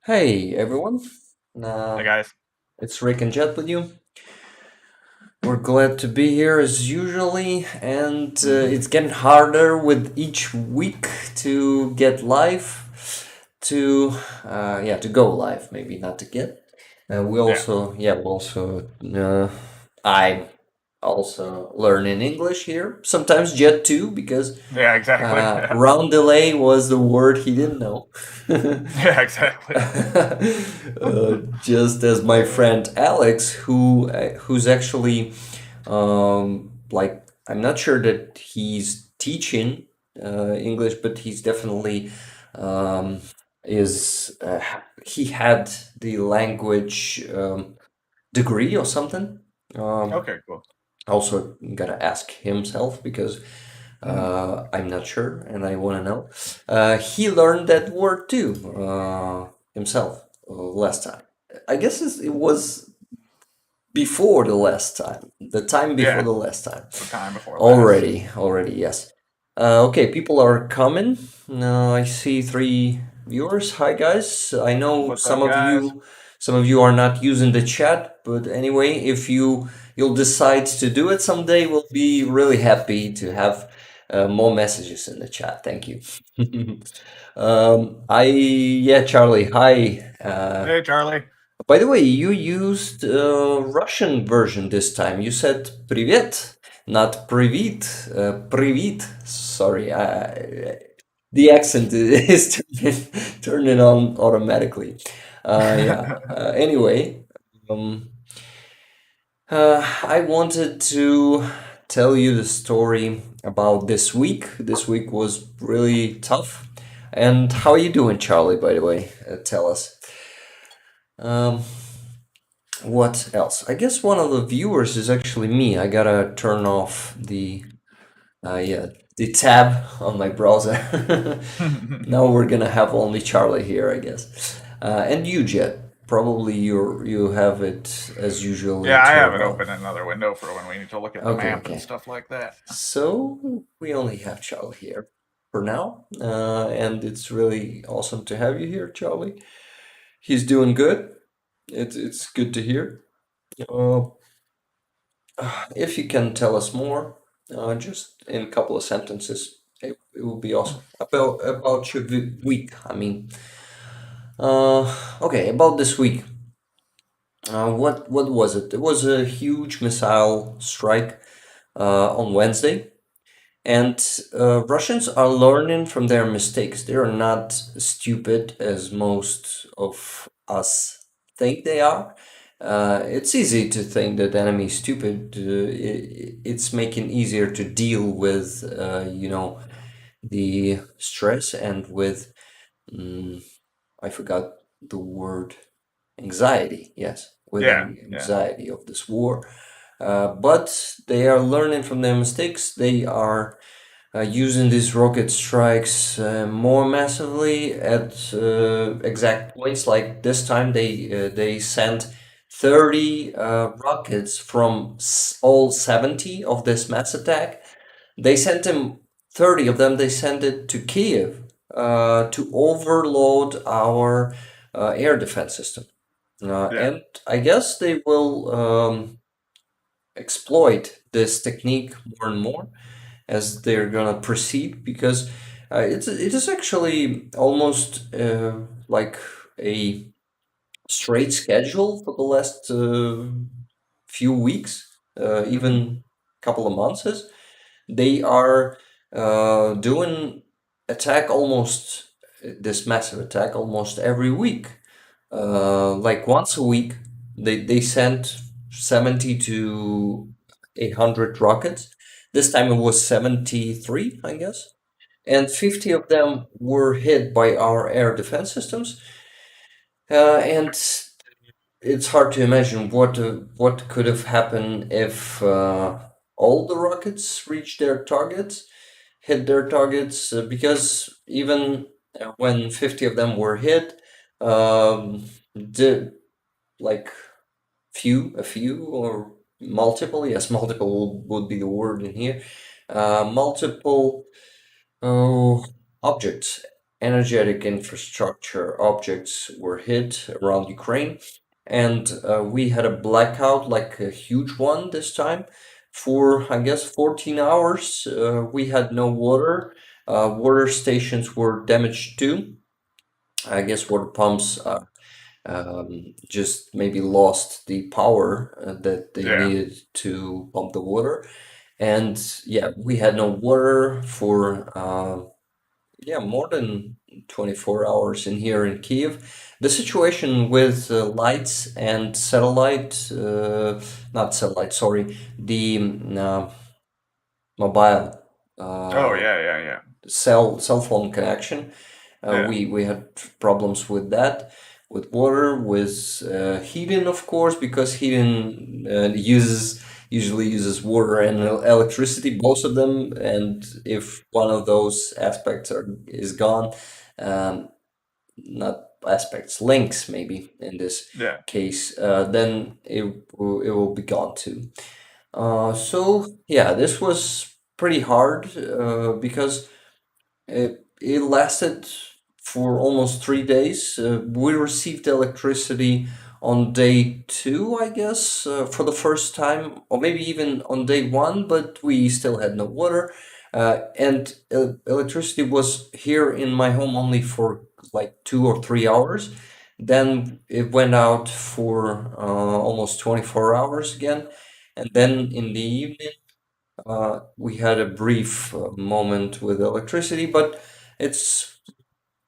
Hey everyone, Hey uh, guys. it's Rick and Jet with you. We're glad to be here as usually, and hmm it's getting harder with each week to get live, to go live, maybe not to get. Yeah. I also learning English here. Sometimes Jet too, because Yeah, exactly. Yeah. round delay was the word he didn't know. Yeah, exactly. Just as my friend Alex, who's actually like I'm not sure that he's teaching English, but he's definitely um, is he had the language degree or something. Um, Okay, cool. Also, gotta ask himself because hmm I'm not sure and I want to know. He learned that word too himself last time. I guess it was before the last time, the time before Yeah, the last time. the time before last. Already, yes. Okay, people are coming. I see three viewers. Hi, guys. I know What's up, guys? some of you are not using the chat, but anyway, if you'll decide to do it someday, we'll be really happy to have more messages in the chat. Thank you. Yeah, Charlie. Hi. Hey, Charlie. By the way, you used Russian version this time. You said "привет," not "привит." "Привит." Sorry, the accent is turning on automatically. Yeah. Anyway, um, I wanted to tell you the story about this week. This week was really tough. And how are you doing, Charlie? By the way, tell us. Um, What else? I guess one of the viewers is actually me. I gotta turn off yeah, the tab on my browser. Now we're gonna have only Charlie here, I guess. And you, Jet. Probably you have it as usually Yeah, I have turned it on. open in another window for when we need to look at the Okay, map and okay. stuff like that. So we only have Charlie here for now, and it's really awesome to have you here, Charlie. He's doing good. It's good to hear. Uh, If you can tell us more, just in a couple of sentences, it would be awesome. About your week, I mean. Okay, about this week. What was it? It was a huge missile strike on Wednesday, and Russians are learning from their mistakes. They are not stupid as most of us think they are. It's easy to think that the enemy is stupid. It's making easier to deal with, the stress and with, mm, I forgot the word, anxiety. Yes, with Yeah, yeah. anxiety of this war. But they are learning from their mistakes. They are using these rocket strikes more massively at exact points. Like this time, they sent 30 rockets from all 70 of this mass attack. They sent them 30 of them. They sent it to Kiev to overload our air defense system. Yeah. And I guess they will exploit this technique more and more as they're gonna proceed because it is actually almost like a straight schedule for the last few weeks, hmm even couple of months. They are doing attack almost this massive attack almost every week. Like once a week, they sent 70 to 800 rockets. This time it was 73, I guess. And 50 of them were hit by our air defense systems. And it's hard to imagine what could have happened if all the rockets reached their targets, hit their targets, because even when 50 of them were hit, the like a few or multiple, yes, multiple would be the word in here, multiple oh, objects energetic infrastructure objects were hit around Ukraine, and we had a blackout, like a huge one this time, for I guess 14 hours. We had no water. Water stations were damaged too. I guess water pumps just maybe lost the power that they Yeah. needed to pump the water. And yeah, we had no water for yeah, more than 24 hours in here in Kiev. The situation with lights and satellite, not satellite, sorry, the mobile Oh uh, yeah, yeah, yeah, cell phone connection. yeah, We had problems with that, with water, with heating, of course, because heating usually uses water and electricity, both of them. And if one of those aspects is gone, um, not aspects, links maybe in this yeah. case, then it will be gone too. So yeah, this was pretty hard because it lasted for almost 3 days. We received electricity on day two, I guess, for the first time, or maybe even on day one, but we still had no water. And electricity was here in my home only for like 2 or 3 hours. Then it went out for almost 24 hours again. And then in the evening, we had a brief moment with electricity, but it's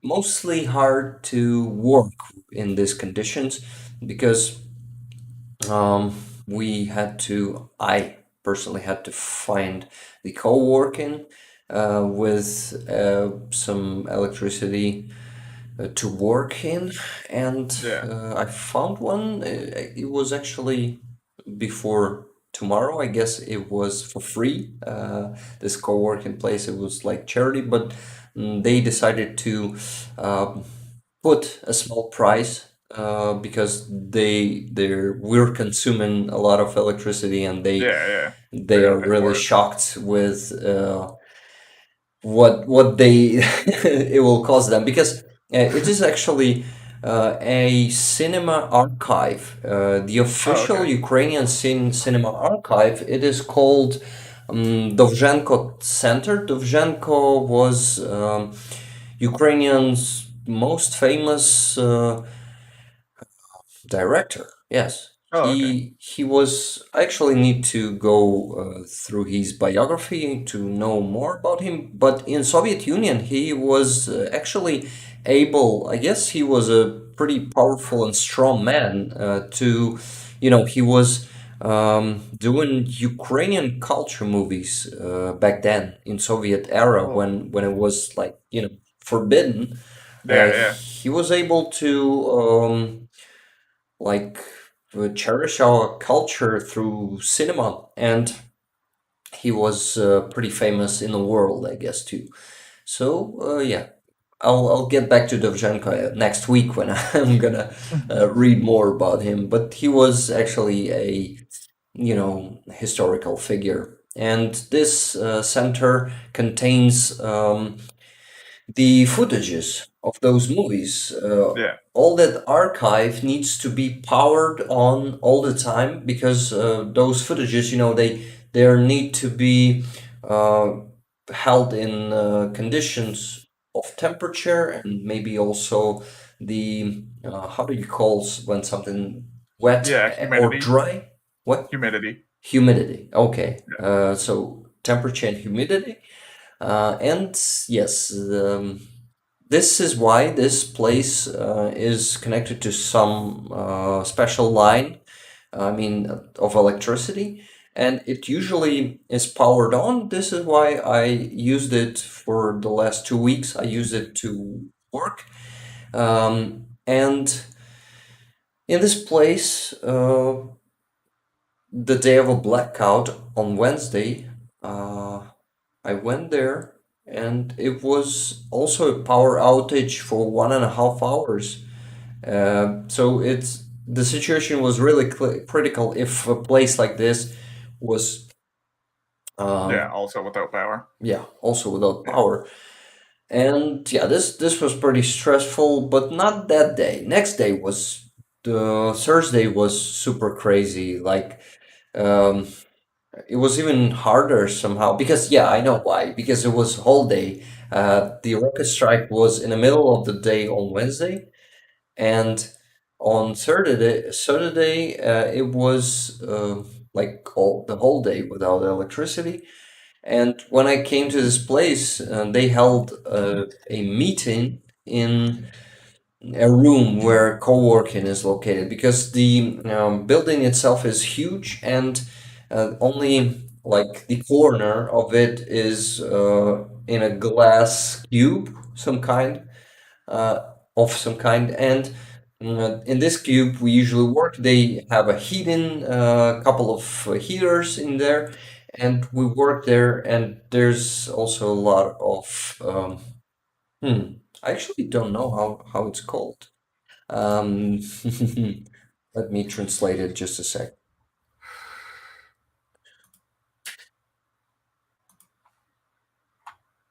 mostly hard to work in these conditions because I personally had to find the co-working with some electricity to work in, and Yeah. I found one. It was actually before tomorrow. I guess it was for free. This co-working place, it was like charity, but they decided to put a small price because we're consuming a lot of electricity, and Yeah, yeah. they They are gotta pay really for it. shocked with what they it will cost them because it is actually a cinema archive, the Oh, official okay. Ukrainian cinema archive. It is called Dovzhenko Center. Dovzhenko was Ukrainian's most famous director. Yes, Oh, okay. he was. I actually need to go through his biography to know more about him. But in Soviet Union, he was actually able. I guess he was a pretty powerful and strong man. He was doing Ukrainian culture movies back then in Soviet era Oh. when it was like forbidden. Yeah, yeah. He was able to. Like cherish our culture through cinema, and he was pretty famous in the world, I guess, too. So yeah, I'll get back to Dovzhenko next week when I'm gonna read more about him. But he was actually a historical figure, and this center contains the footages of those movies. Yeah. All that archive needs to be powered on all the time because those footages, they need to be uh, held in conditions of temperature, and maybe also the how do you call when something wet Yeah, or humidity. dry? What? Humidity. Humidity. Okay. Yeah. So temperature and humidity. And yes, this is why this place is connected to some special line, I mean, of electricity, and it usually is powered on. This is why I used it for the last 2 weeks. I used it to work. And in this place, the day of a blackout on Wednesday, I went there and it was also a power outage for 1.5 hours. So the situation was really critical if a place like this was, Yeah, um, also without power. yeah, also without Yeah. power. And yeah, this was pretty stressful, but not that day. Next day was the Thursday was super crazy. Like um, it was even harder somehow because yeah, I know why. Because it was whole day. The rocket strike was in the middle of the day on Wednesday, and on Saturday, it was like all the whole day without electricity. And when I came to this place, they held a meeting in a room where co-working is located because the building itself is huge, and only like the corner of it is in a glass cube, some kind uh, of some kind. And in this cube, we usually work. They have a heating, couple of heaters in there, and we work there. And there's also a lot of I actually don't know how it's called. Um, let me translate it just a sec.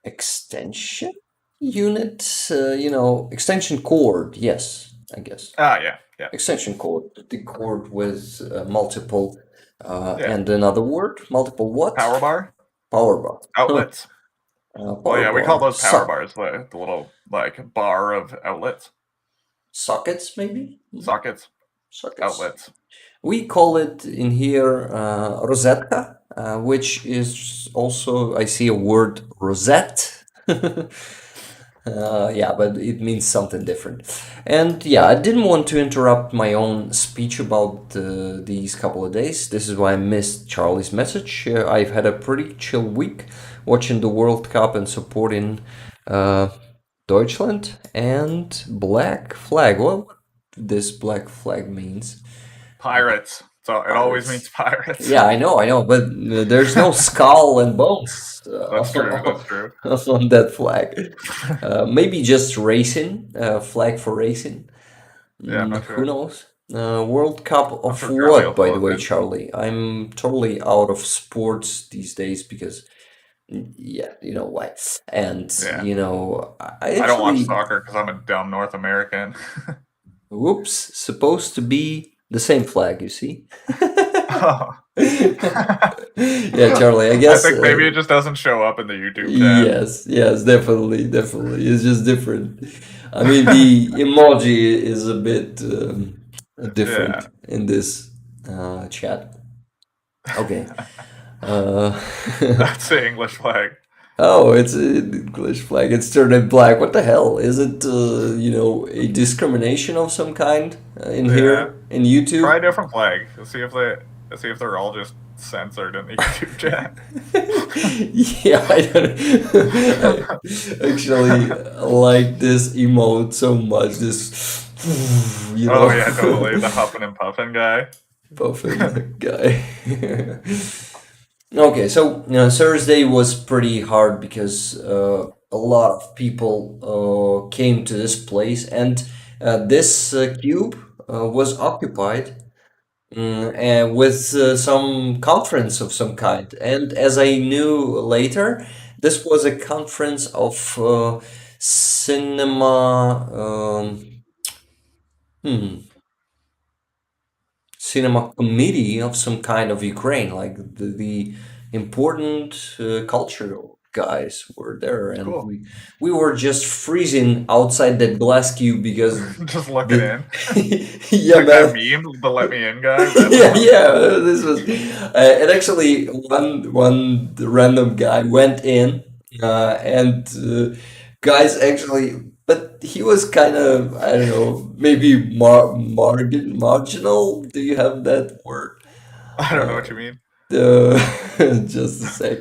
Extension unit, extension cord. Yes, I guess. Ah, yeah, yeah, Extension cord, the cord with multiple, yeah. and another word, multiple what? Power bar Power bar. Huh. outlets. Well, Power yeah, we call bar. those power bars the little like bar of outlets, Sockets, maybe? sockets, Sockets. outlets. We call it in here rosetta, which is also, I see a word rosette. Yeah, but it means something different. And yeah, I didn't want to interrupt my own speech about these couple of days. This is why I missed Charlie's message. I've had a pretty chill week watching the World Cup and supporting uh, Deutschland and Black Flag. What this Black Flag means? Pirates. So it always means Pirates. pirates. Yeah, I know, but there's no skull and bones That's true. That's true. on that flag. Maybe just racing, flag for racing. Yeah, I'm not Who sure. knows? World Cup I'm of sure Charlie will what, by fill the us way, in. Charlie? I'm totally out of sports these days because, yeah, you know why. And, Yeah, I I don't watch actually, soccer because I'm a dumb North American. whoops, supposed to be the same flag, you see? Oh. Yeah, Charlie, I I guess. think maybe it just doesn't show up in the YouTube chat. Yes, yes, definitely, definitely. It's just different. I mean, the emoji is a bit different Yeah. in this chat. Okay. Uh, That's the English flag. oh, it's an English flag. It's turned in black. What the hell? Is it, a discrimination of some kind in Yeah. here in Try a YouTube? different flag. See if they're all just censored in the YouTube chat. Yeah, I don't I actually like this emote so much. This, Oh yeah, totally. The huffing and puffing guy. puffin guy. Okay, so Thursday was pretty hard because a lot of people came to this place, and this cube was occupied and with some conference of some kind. And as I knew later, this was a conference of cinema, hmm, cinema committee of some kind of Ukraine, like the important cultural guys were there, and Cool. we were just freezing outside that glass cube because Just looking the in. yeah, Like that man. meme, the let me in guy, Yeah, random. yeah. This was, and actually, one random guy went in, and guys actually, but he was kind of, I don't know, maybe marginal. Do you have that word? I don't know Uh, what you mean. just a sec.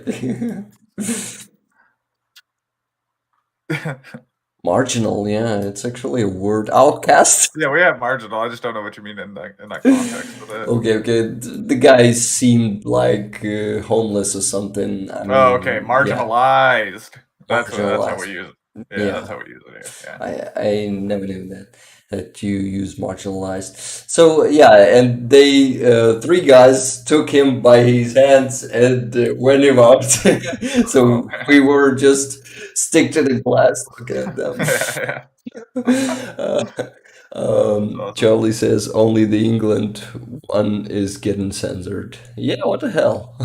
Marginal, yeah, it's actually a word. Outcast. Yeah, we have marginal. I just don't know what you mean in that context with it. Okay, okay. The guy seemed like homeless or something. I Oh, okay, mean, yeah, marginalized. That's how we marginalized. use it. Yeah, that's Yeah. how we use it here. Yeah. I never knew that you use marginalized. So yeah, and they three guys took him by his hands and went him out. Oh So man. we were just stick to the glass looking at them. Yeah, Uh, yeah. Awesome. Charlie says only the England one is getting censored. Yeah, what the hell?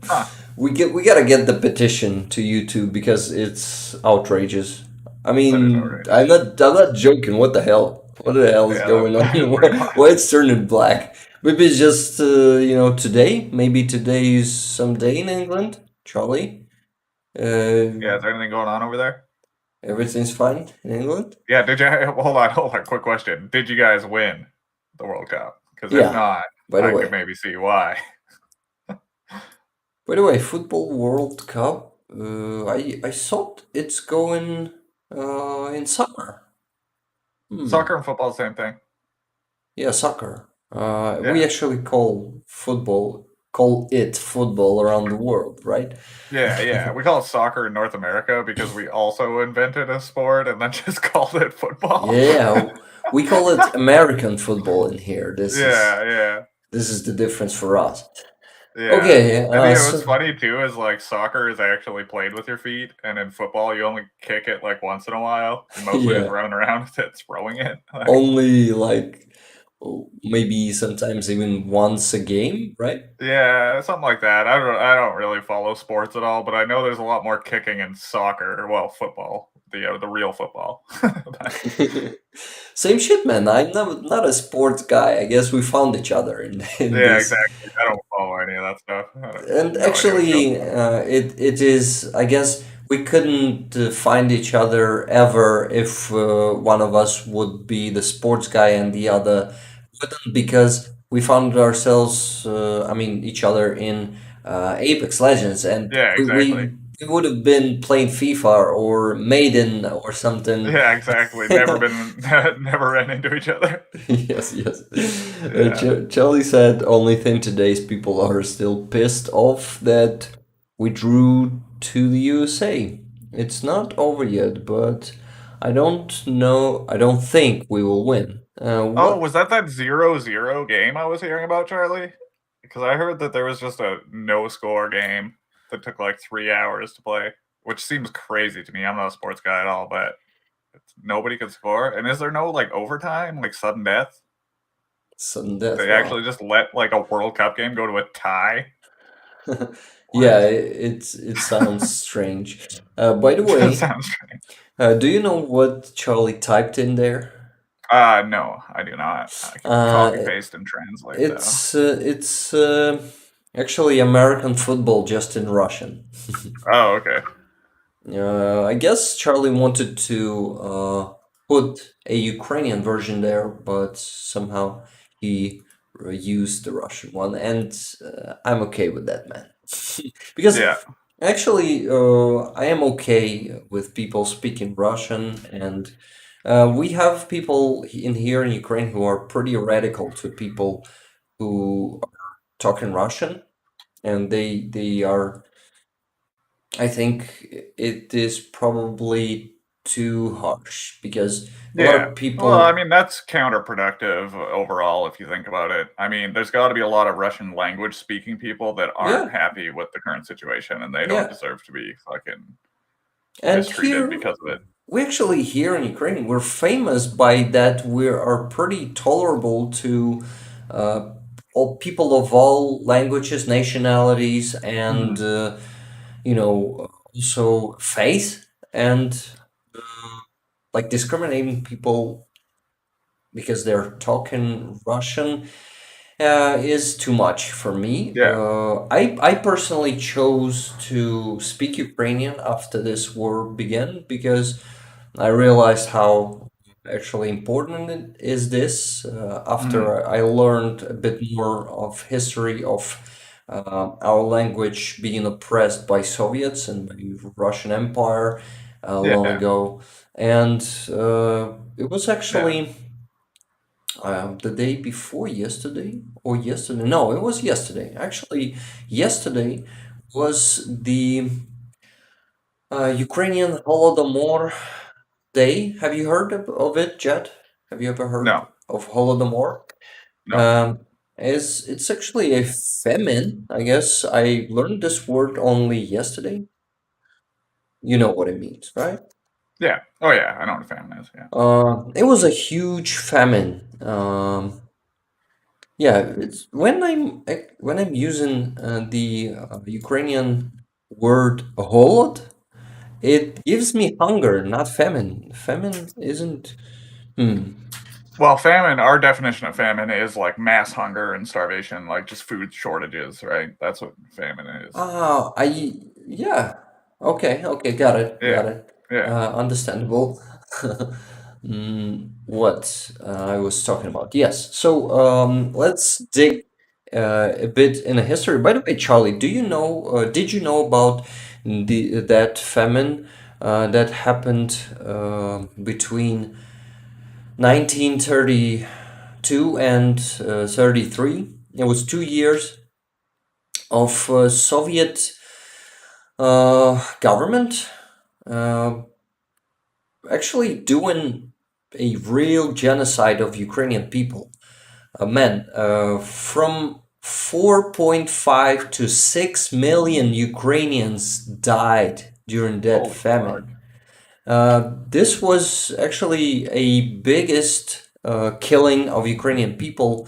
Huh. We gotta get the petition to YouTube because it's outrageous. I That is mean, outrageous. I'm not joking. What the hell? What the hell is Yeah, going on? that is pretty Why wild. it's turning black? Maybe it's just today. Maybe today is some day in England. Charlie, Yeah, is there anything going on over there? everything's fine in England. Yeah, did you hold on, quick question. Did you guys win the World Cup? Because if Yeah. not, By the I could way, maybe see why. Football World Cup. I thought it's going in summer. Hmm. Soccer and football, same thing. Yeah, soccer. We Yeah. actually call it football around the world, right? Yeah, yeah. We call it soccer in North America because we also invented a sport and then just called it football. Yeah, we call it American football in here. Yeah, yeah. This is the difference for us. Yeah. Okay, I think what's so funny too is like soccer is actually played with your feet, and in football you only kick it like once in a while. You mostly just yeah, run around with it, throwing it. Like, only like maybe sometimes even once a game, right? yeah, something like that. I don't really follow sports at all, but I know there's a lot more kicking in soccer. Well, football, the real football. But- Same shit, man. I'm not a sports guy. I guess we found each other in yeah, this. exactly. I don't follow any of that stuff. I don't, And no idea what you're actually, talking about. it is. I guess we couldn't find each other ever if one of us would be the sports guy and the other wouldn't, because we found ourselves. I mean, each other in Apex Legends, and Yeah, exactly. we would have been playing FIFA or Maiden or something. Yeah, exactly. Never been, never ran into each other. Yes, yes. Yeah. Charlie said only thing today's people are still pissed off that we drew to the USA. It's not over yet, but I don't know. I don't think we will win. Oh, What? was that 0-0 game I was hearing about, Charlie? Because I heard that there was just a no score game that took like 3 hours to play, which seems crazy to me. I'm not a sports guy at all, but nobody could score. And is there no like overtime, like sudden death? Sudden death. They Wow. actually just let like a World Cup game go to a tie? Yeah, What? it sounds strange. By the That way, sounds strange. do you know what Charlie typed in there? No, I do not. I can copy Uh, paste and translate though. it's actually American football just in Russian. Oh, okay. I guess Charlie wanted to put a Ukrainian version there, but somehow he used the Russian one, and I'm okay with that, man. Because Yeah. actually, I am okay with people speaking Russian, and we have people in here in Ukraine who are pretty radical to people who are talking Russian, and they are. I think it is probably too harsh because a lot Yeah. of Well, I people, mean, that's counterproductive overall if you think about it. I mean, there's got to be a lot of Russian language speaking people that aren't yeah, happy with the current situation and they don't yeah. deserve to be fucking And mistreated here, because of it. we actually here in Ukraine, we're famous by that we are pretty tolerable to uh, all people of all languages, nationalities, and Mhm. also faith, and like discriminating people because they're talking Russian is too much for me. Yeah. I personally chose to speak Ukrainian after this war began because I realized how actually important it is this Mhm. after I learned a bit more of history of our language being oppressed by Soviets and by Russian Empire long Yeah. ago. And it was Yeah. actually the day before yesterday or yesterday. No, it was yesterday. Actually, yesterday was the Ukrainian Holodomor Day. Have you heard of it, Jet? Have you ever heard No, of Holodomor? no. Um, it's actually a famine. I guess I learned this word only yesterday. You know what it means, right? Yeah. Oh yeah, I know what a famine is. Yeah. It was a huge famine. Yeah, it's when I'm using the Ukrainian word holod, it gives me hunger, not famine. Famine isn't. Hmm. Well, famine, our definition of famine is like mass hunger and starvation, like just food shortages, right? That's what famine is. Yeah. Okay, got it, Yeah. got it. Yeah. Understandable. What I was talking about. Yes. So let's dig a bit in the history. By the way, Charlie, did you know about that famine that happened between 1932 and 33? It was 2 years of Soviet government uh, actually doing a real genocide of Ukrainian people. Man, from 4.5 to 6 million Ukrainians died during that Holy fuck. famine. This was actually a biggest killing of Ukrainian people.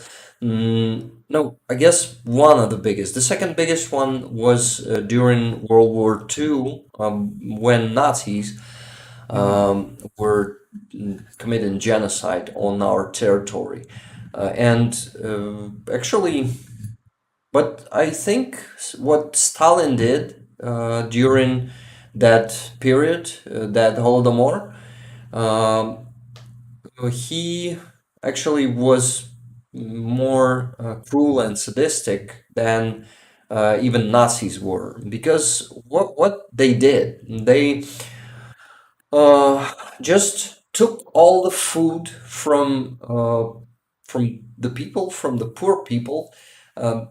No, I guess one of the biggest. The second biggest one was during World War II, when Nazis Hmm. were committing genocide on our territory. And actually, but I think what Stalin did during that period, that Holodomor, um, he actually was more cruel and sadistic than even Nazis were, because what they did, they uh, just took all the food from the people, from the poor people, um,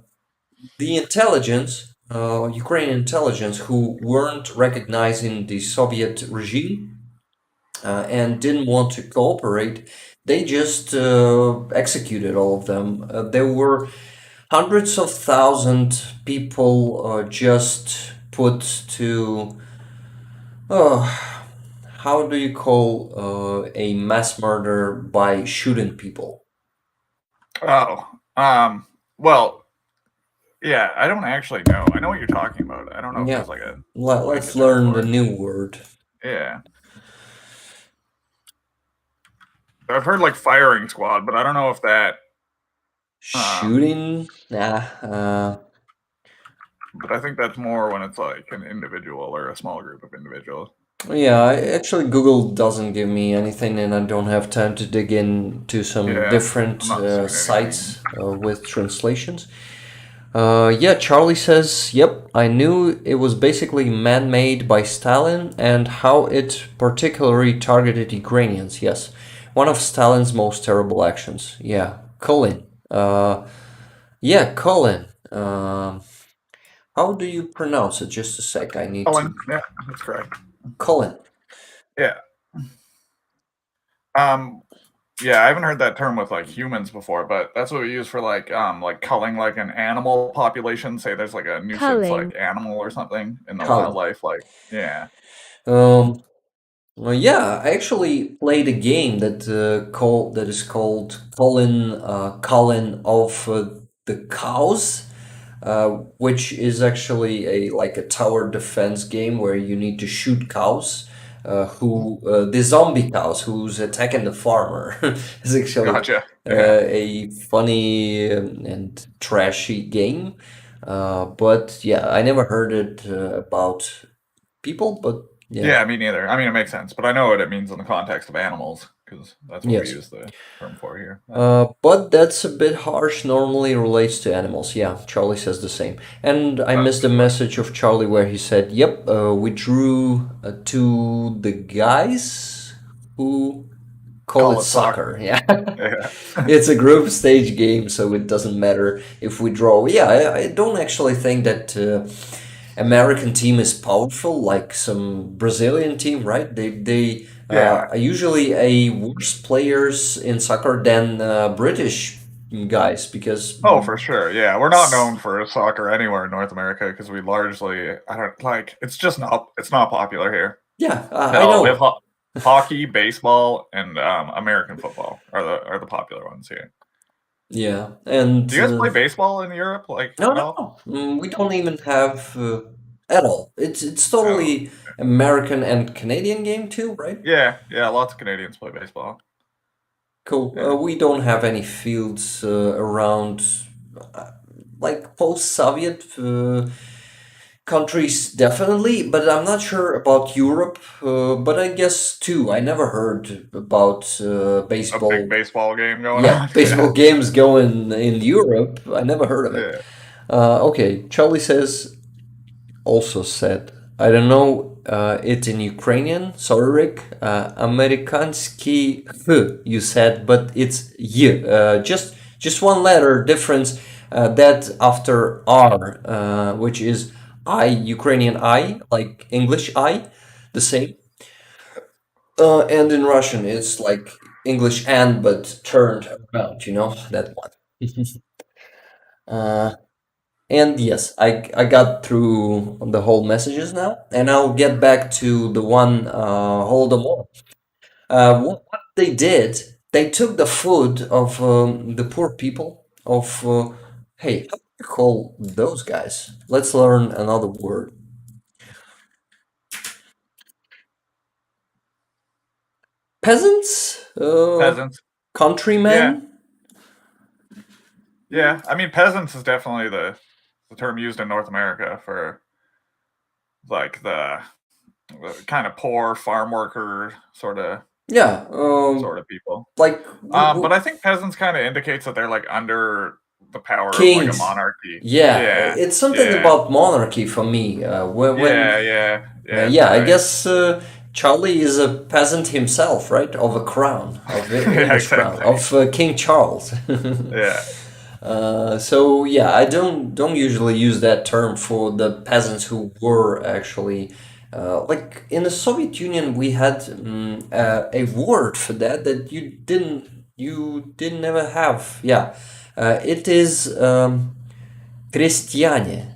the intelligence, Ukrainian intelligence, who weren't recognizing the Soviet regime and didn't want to cooperate. They just executed all of them. There were hundreds of thousands people just put to. How do you call a mass murder by shooting people? Oh. Well, yeah, I don't actually know. I know what you're talking about. I don't know if Yeah, there's like a let's blanket term learn the for it. new word. Yeah. I've heard like firing squad, but I don't know if that um Shooting? Nah. but I think that's more when it's like an individual or a small group of individuals. Yeah, actually, Google doesn't give me anything, and I don't have time to dig into some Yeah. I'm different not seeing anything. sites with translations. Yeah, Charlie says, yep, I knew it was basically man made by Stalin and how it particularly targeted Ukrainians. Yes, one of Stalin's most terrible actions. Yeah, Colin. Yeah, Colin. How do you pronounce it? Just a sec, I need to. Ellen, yeah, that's correct. Colin. Yeah. Um yeah, I haven't heard that term with like humans before, but that's what we use for like culling like an animal population. Say there's like a nuisance Culling. like animal or something in the Colin. wildlife, like yeah. Um, Well, yeah, I actually played a game that is called Colin of the Cows, which is actually a like a tower defense game where you need to shoot cows, who the zombie cows who's attacking the farmer. It's actually Gotcha. Yeah. a funny and trashy game, but yeah, I never heard it about people, but yeah. Yeah, me neither. I mean, it makes sense, but I know what it means in the context of animals because that's what we Yes. use the term for here. But that's a bit harsh, normally relates to animals. Yeah, Charlie says the same. And I That's missed the message of Charlie where he said, yep, we drew to the guys who call it call it soccer. soccer. Yeah. Yeah. It's a group stage game, so it doesn't matter if we draw. Yeah, I don't actually think that American team is powerful, like some Brazilian team, right? They Yeah. are usually a worse players in soccer than British guys because Oh, for sure. Yeah, we're not known for soccer anywhere in North America because we largely, I don't like. It's not popular here. yeah, I Hell, we have know. hockey, baseball, and American football are the popular ones here. Yeah, and Do you guys play baseball in Europe, like no, at no, all? no. We don't even have at all. It's Oh, totally American and Canadian game too, right? yeah, yeah. Lots of Canadians play baseball. Cool. Yeah. We don't have any fields around uh, like post-Soviet countries, definitely, but I'm not sure about Europe. But I guess too. I never heard about A big baseball. baseball game going Yeah, on. Yeah, baseball games going in Europe. I never heard of it. yeah. Okay, Charlie says also said. I don't know it in Ukrainian. Sorry, Rick. Amerikanski you said, but it's y. Just one letter difference. That after R, which is I, Ukrainian I, like English I, the same. And in Russian, it's like English and but turned around. You know that one. Uh, And yes, I got through the whole messages now, and I'll get back to the one Holodomor. What they did, they took the food of the poor people of, hey, how do you call those guys? Let's learn another word. Peasants? Peasants. Yeah, Countrymen? yeah. I mean, peasants is definitely the term used in North America for like the kind of poor farm worker Yeah, sort of people. like But I think peasants kind of indicates that they're like under the power of like a kings. monarchy. Yeah, Yeah, it's something yeah, about monarchy for me. yeah, yeah, yeah. Yeah, I Same. guess Charlie is a peasant himself, right? Of a crown, of Yeah, English crown, exactly. of King Charles. Yeah, So yeah, I don't usually use that term for the peasants who were actually like in the Soviet Union. We had a word for that that you didn't ever have. Yeah, it is крестьяне.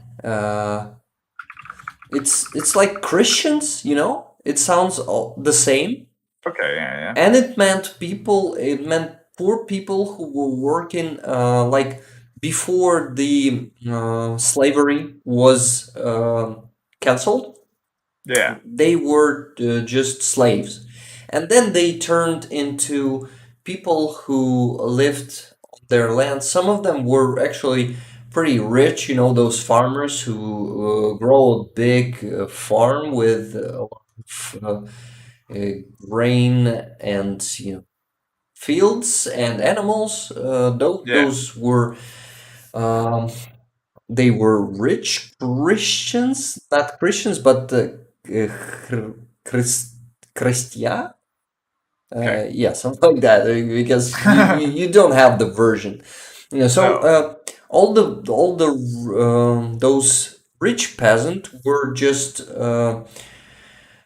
It's like Christians, you know? It sounds the same. okay, yeah, yeah, And it meant poor people who were working like before the slavery was canceled. yeah, They were just slaves. And then they turned into people who lived on their land. Some of them were actually pretty rich, you know, those farmers who grow a big farm with a lot of grain and, you know, fields and animals. yeah. Those were um, they were rich Christians, not Christians, but Christ, Christia? Okay. Yeah, something like that, because you don't have the version. You know, so No. all the those rich peasant were just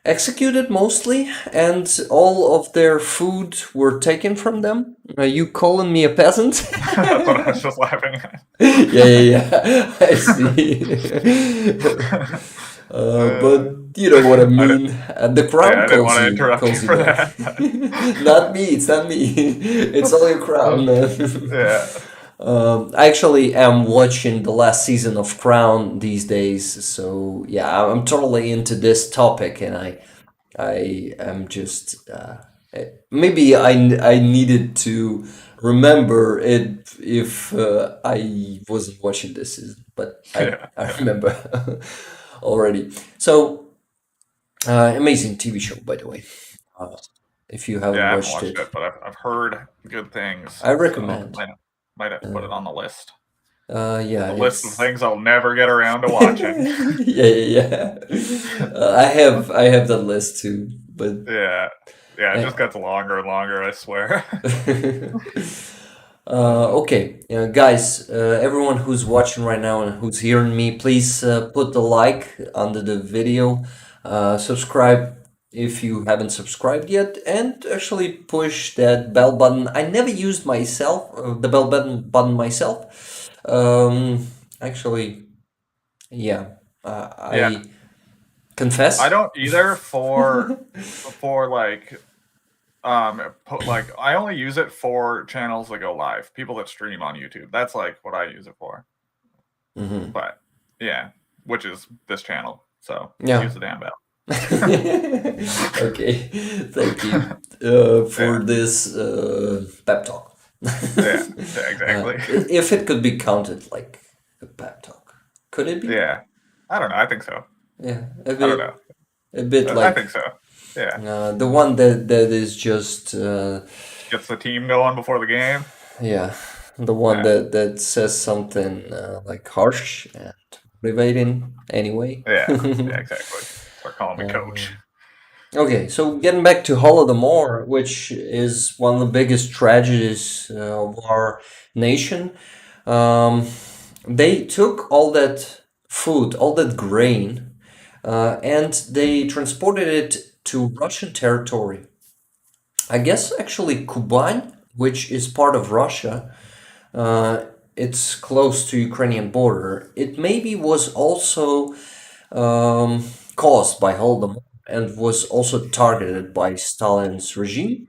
executed mostly, and all of their food were taken from them. You calling me a peasant? That's what I was just laughing at. Yeah, yeah, yeah. I see. Uh, But you know what I I didn't, mean. The yeah, crown I didn't want to interrupt you calls you for that. that. But Not me. It's not me. It's all your crown. yeah, I actually am watching the last season of Crown these days, so yeah, I'm totally into this topic, and I am just maybe I needed to remember it if I wasn't watching this season, but I yeah, I yeah, remember already. So amazing TV show, by the way. Uh, if you yeah. haven't I haven't watched watched it, it, but I've heard good things, I so recommend. might have to put Uh, it on the list. yeah, The list of it's things I'll never get around to watching. yeah, yeah, yeah. I have that list too, but Yeah, yeah. It uh, just gets longer and longer. I swear. Okay, guys, everyone who's watching right now and who's hearing me, please put the like under the video, subscribe if you haven't subscribed yet, and actually push that bell button. I never used myself the bell button myself. Actually, yeah, Yeah, I I confess. don't either for like like I only use it for channels that go live, people that stream on YouTube. That's like what I use it for. Mhm. But yeah, which is this channel. So Yeah. use the damn bell. Okay, thank you Yeah, for this pep talk. yeah, yeah, exactly. If it could be counted like a pep talk, could it be? Yeah, I don't know. I think so. Yeah, I don't know. a bit I think like so. Yeah, the one that is just gets the team going before the game. yeah, the one Yeah, that says something like harsh and motivating anyway. yeah, yeah, exactly. Start calling me coach. Okay, so getting back to Holodomor, which is one of the biggest tragedies of our nation, um, they took all that food, all that grain, and they transported it to Russian territory. I guess actually Kuban, which is part of Russia, uh, it's close to Ukrainian border. It maybe was also caused by Holodomor and was also targeted by Stalin's regime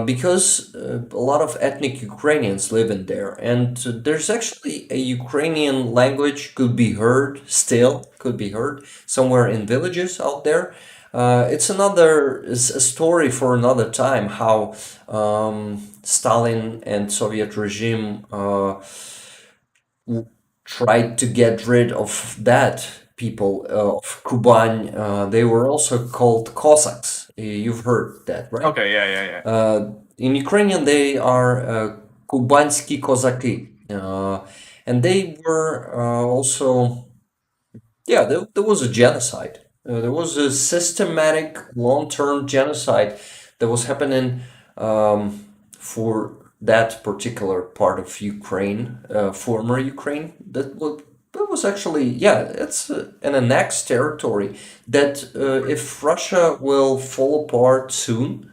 because a lot of ethnic Ukrainians live in there, and there's actually a Ukrainian language could be heard still could be heard somewhere in villages out there. It's a story for another time how Stalin and Soviet regime tried to get rid of that people of Kuban. They were also called Cossacks. You've heard that, right? Okay, yeah, yeah, yeah, In Ukrainian, they are Kubanski Kozaki. And they were also yeah, there was a genocide. There was a systematic, long-term genocide that was happening for that particular part of Ukraine, former Ukraine. That was actually, yeah, it's an annexed territory that if Russia will fall apart soon,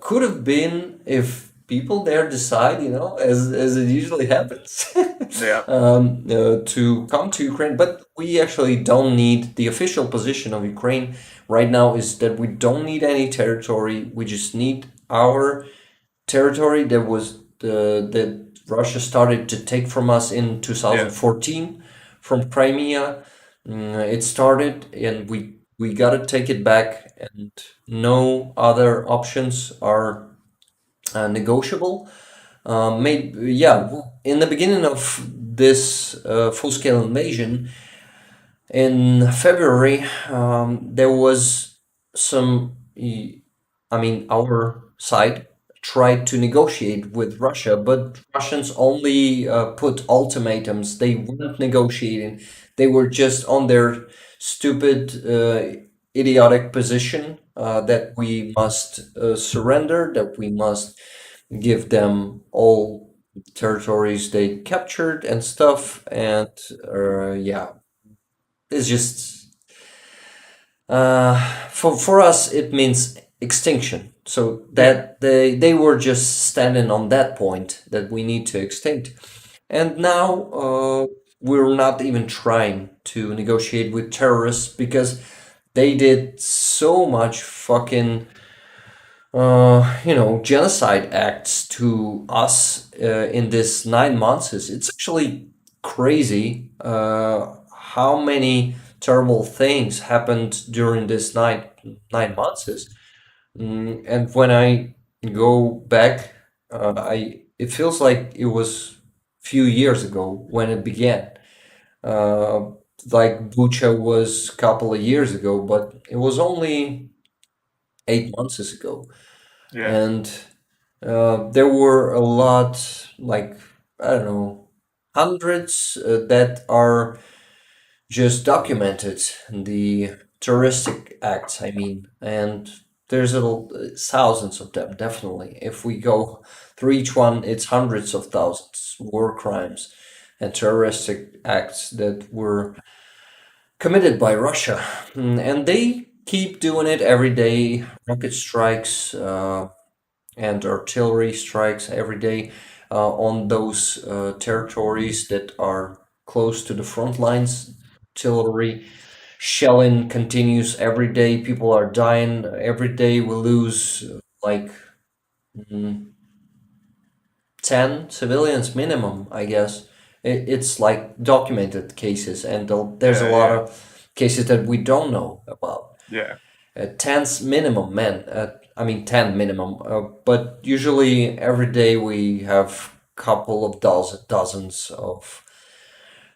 could have been if people there decide, as it usually happens, yeah, to come to Ukraine. But we actually don't need the official position of Ukraine right now is that we don't need any territory. We just need our territory that Russia started to take from us in yeah, 2014 from Crimea. It started, and we gotta take it back, and no other options are negotiable. Maybe yeah, in the beginning of this full-scale invasion, in February, there was some. I mean, our side tried to negotiate with Russia, but Russians only put ultimatums. They weren't negotiating. They were just on their stupid, idiotic position that we must surrender, that we must give them all territories they captured and stuff. And yeah, it's just for us it means extinction. So yeah, that they were just standing on that point that we need to extinct, and now we're not even trying to negotiate with terrorists because they did so much fucking genocide acts to us in this 9 months. It's actually crazy how many terrible things happened during this 9 months. And when I go back, it feels like it was few years ago when it began. Uh, like Bucha was a couple of years ago, but it was only 8 months ago. yeah, And there were a lot, like, I don't know, hundreds that are just documented, the terroristic acts, I mean. And There's thousands of them, definitely. If we go through each one, it's hundreds of thousands war crimes and terroristic acts that were committed by Russia. And they keep doing it every day. Rocket strikes and artillery strikes every day on those territories that are close to the front lines. Artillery shelling continues every day. People are dying every day. We lose like mm, 10 civilians minimum, I guess. It's like documented cases, and there's a Yeah, lot yeah, of cases that we don't know about. yeah, Tens minimum, man. I mean, 10 minimum. But usually every day we have couple of dozens of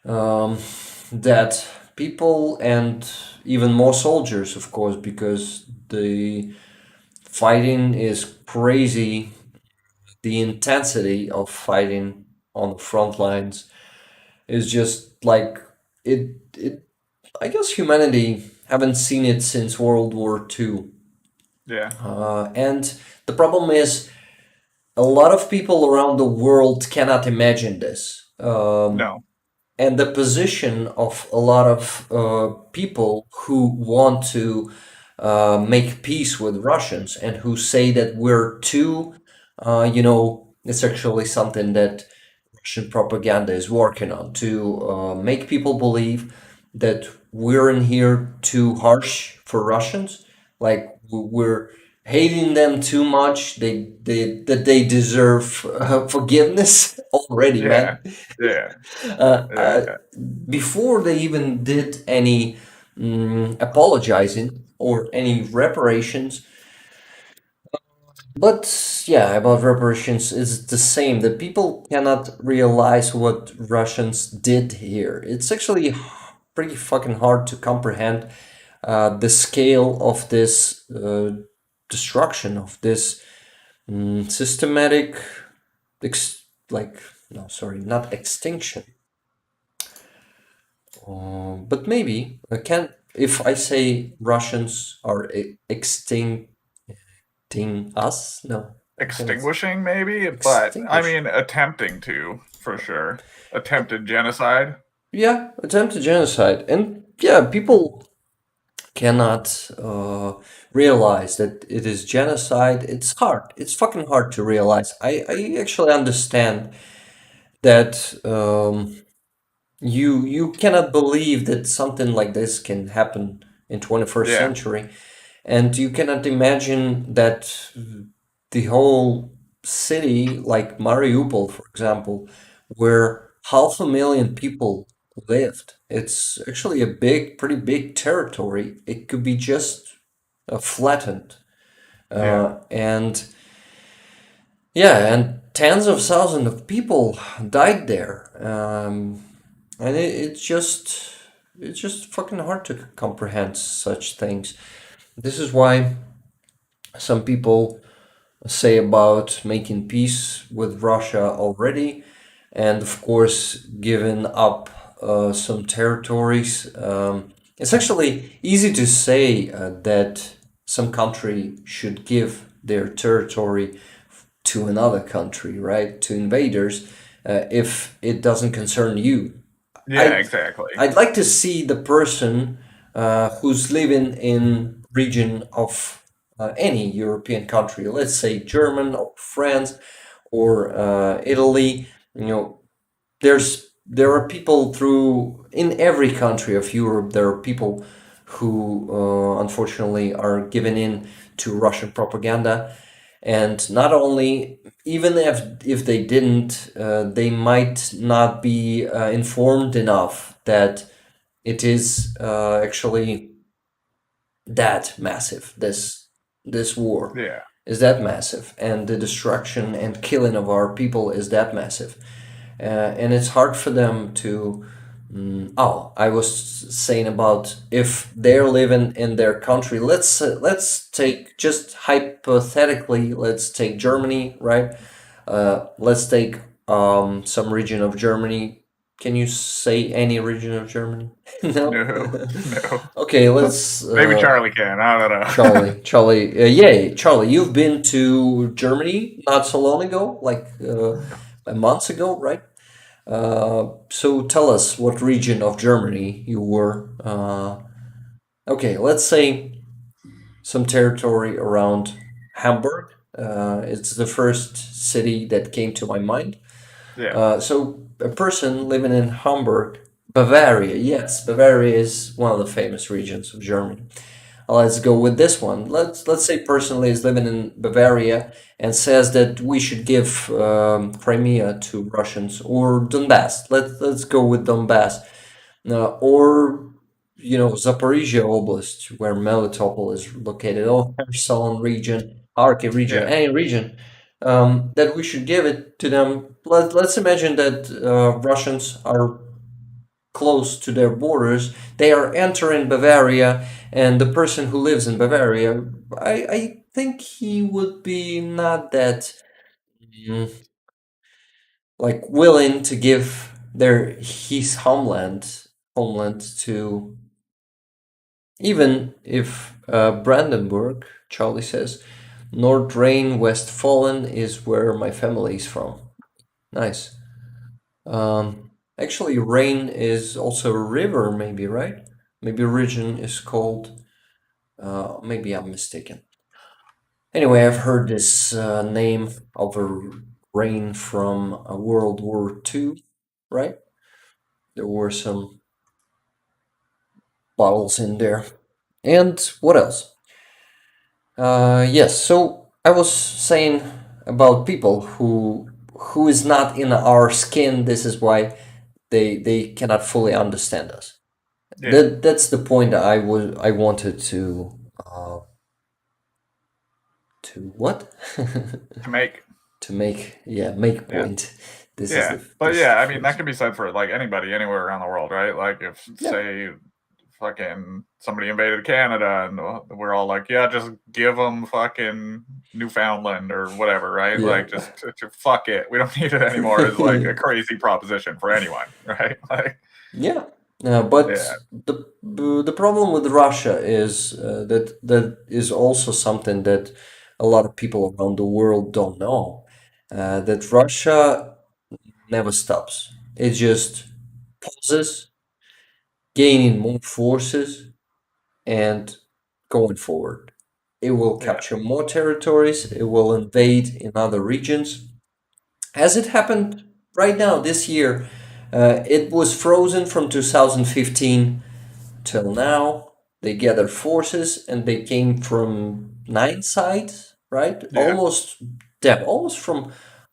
um, dead people and even more soldiers, of course, because the fighting is crazy. The intensity of fighting on the front lines is just like it. It. I guess humanity haven't seen it since World War II. yeah. And the problem is, a lot of people around the world cannot imagine this. No. And the position of a lot of people who want to make peace with Russians and who say that we're too, it's actually something that Russian propaganda is working on to make people believe that we're in here too harsh for Russians, like we're hating them too much. That they deserve forgiveness already, Yeah, man. yeah, Uh, yeah, uh, yeah. Before they even did any apologizing or any reparations. But yeah, about reparations is the same. That people cannot realize what Russians did here. It's actually pretty fucking hard to comprehend the scale of this destruction, of this systematic, like, no, sorry, not extinction. But maybe I can if I say Russians are extincting us. No, I cannot Extinguishing, maybe, but I extinguish. mean, attempting to, for sure. Attempted genocide. Yeah, attempted genocide, and yeah, people cannot realize that it is genocide. It's hard. It's fucking hard to realize. I actually understand that you cannot believe that something like this can happen in 21st Yeah, century. And you cannot imagine that the whole city, like Mariupol, for example, where 500,000 people lived, it's actually a pretty big territory. It could be just flattened. yeah, And yeah, and tens of thousands of people died there. And it's just fucking hard to comprehend such things. This is why some people say about making peace with Russia already, and of course, giving up some territories. It's actually easy to say that some country should give their territory to another country, right? To invaders, if it doesn't concern you. yeah, I exactly. I'd like to see the person who's living in region of any European country, let's say German or France or Italy. You know, there are people through in every country of Europe. There are people who unfortunately are given in to Russian propaganda, and not only even if they didn't, they might not be informed enough that it is actually that massive. This war Yeah, is that massive, and the destruction and killing of our people is that massive, and it's hard for them to. Oh, I was saying about if they're living in their country. Let's take just hypothetically. Let's take Germany, right? Let's take some region of Germany. Can you say any region of Germany? No? No, no. Okay, let's Maybe Charlie can. I don't know. Charlie, Charlie, you've been to Germany not so long ago, like a month ago, right? So tell us what region of Germany you were. Okay, let's say some territory around Hamburg. It's the first city that came to my mind. Yeah, So a person living in Hamburg, Bavaria. Yes, Bavaria is one of the famous regions of Germany. Let's go with this one. Let's say personally is living in Bavaria and says that we should give Crimea to Russians or Donbass. Let's go with Donbass, or Zaporizhia Oblast, where Melitopol is located, or Kherson region, Kharkiv region, yeah, any region. That we should give it to them. Let's imagine that Russians are close to their borders. They are entering Bavaria, and the person who lives in Bavaria, I think he would be not that mm, like willing to give their his homeland to, even if Brandenburg. Charlie says, North Rhine-Westphalen is where my family is from. Nice. Actually, Rhine is also a river, maybe, right? Maybe region is called. Maybe I'm mistaken. Anyway, I've heard this name of a rain from World War II, right? There were some bottles in there. And what else? Yes, so I was saying about people who is not in our skin. This is why they cannot fully understand us. yeah. That's the point I wanted to what? To make, To make, yeah, make yeah, point. This is yeah. the But this is yeah, the I mean that phrase. can be said for like anybody anywhere around the world, right? Like if Yeah, say fucking somebody invaded Canada and we're all like, yeah, just give them fucking Newfoundland or whatever, right? yeah. Like just fuck it, we don't need it anymore. Is like a crazy proposition for anyone, right? Like, Yeah, but yeah, the problem with Russia is that is also something that a lot of people around the world don't know. That Russia never stops. It just pauses, gaining more forces, and going forward. It will yeah, capture more territories. It will invade in other regions, as it happened right now this year. It was frozen from 2015 till now. They gathered forces and they came from nine sides, right? yeah, Almost from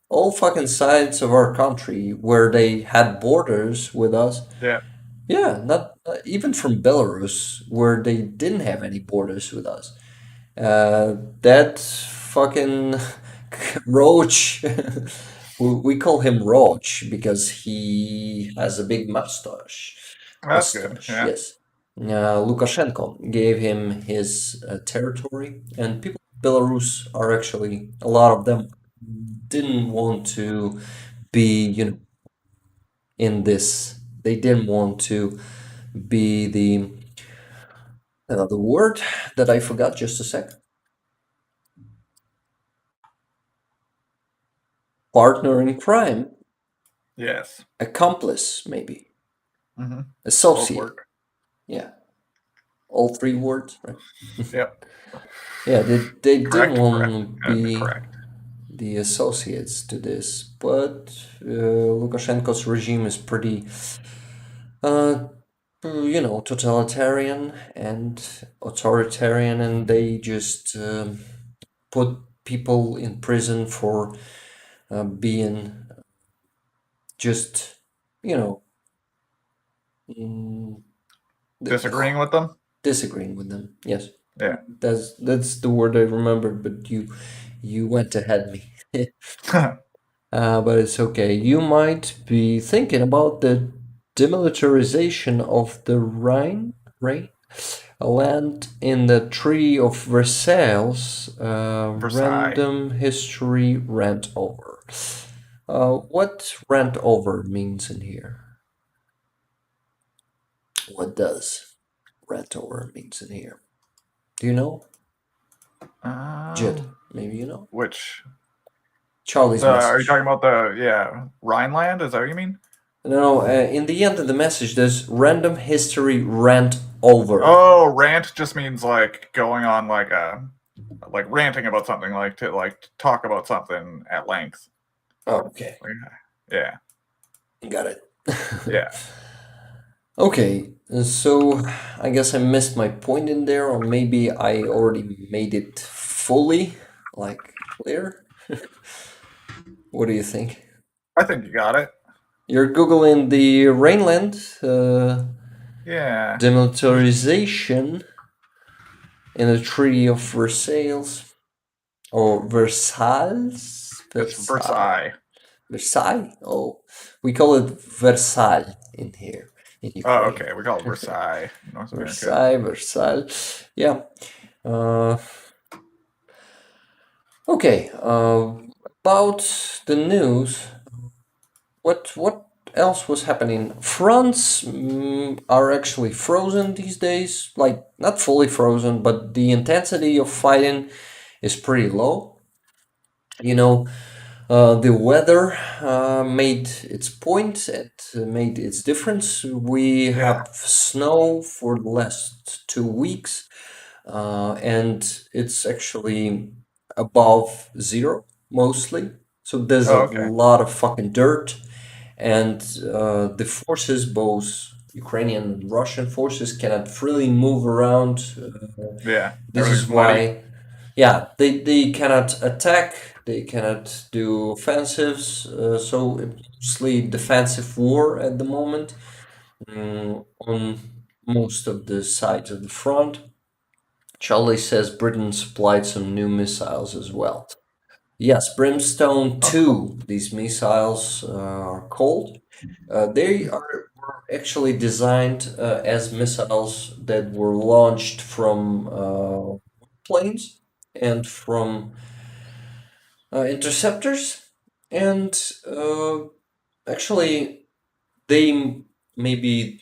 all fucking sides of our country where they had borders with us. yeah. Yeah, not even from Belarus where they didn't have any borders with us. That fucking Roach, we call him Roach because he has a big mustache. That's good. Yeah, Yes. Lukashenko gave him his territory, and people of Belarus are actually, a lot of them didn't want to be, in this. They didn't want to be the word that I forgot just a sec. Partner in crime, yes. accomplice, maybe, Mm-hmm. Both associate. work. Yeah, all three words, right? Yep. Yeah, they didn't Correct. want Correct. to And be correct. the associates to this, but Lukashenko's regime is pretty, uh, totalitarian and authoritarian, and they just put people in prison for being just, you know, mm, Disagreeing with them. disagreeing with them. Yes, Yeah. that's the word I remembered, but you went ahead me. But it's okay. You might be thinking about the demilitarization of the Rhine, a land in the Treaty of Versailles. Versailles. Random history rant over. What rant over means in here? What does rent over means in here? Do you know? Jid, Um, maybe you know? which Charlie's are you message. talking about the Rhineland? Is that what you mean? No, in the end of the message, there's random history rant over. Oh, rant just means like going on like a like ranting about something, like to like talk about something at length. Oh, okay, Like, yeah, got it. yeah. Okay, so I guess I missed my point in there, or maybe I already made it fully, like, clear. What do you think? I think you got it. You're Googling the Rhineland Yeah, demilitarization in the Treaty of Versailles, or Versailles? it's Versailles. Versailles. Versailles? Oh, we call it Versailles in here, in Oh, Ukraine. okay. We call it Versailles, North America. Versailles, Versailles. Yeah. Uh, okay. About the news, what else was happening? France are actually frozen these days. Like not fully frozen, but the intensity of fighting is pretty low. You know, the weather made its point. It made its difference. We Yeah. have snow for the last 2 weeks, and it's actually above zero mostly. So there's a Oh, okay. lot of fucking dirt, and the forces, both Ukrainian and Russian forces, cannot freely move around. Yeah. This is Everything's muddy. why, yeah, they cannot attack, they cannot do offensives, so it's mostly defensive war at the moment on most of the sides of the front. Charlie says Britain supplied some new missiles as well. Yes, Brimstone Oh, cool. 2, these missiles are called. Were actually designed as missiles that were launched from planes and from interceptors. And actually, they maybe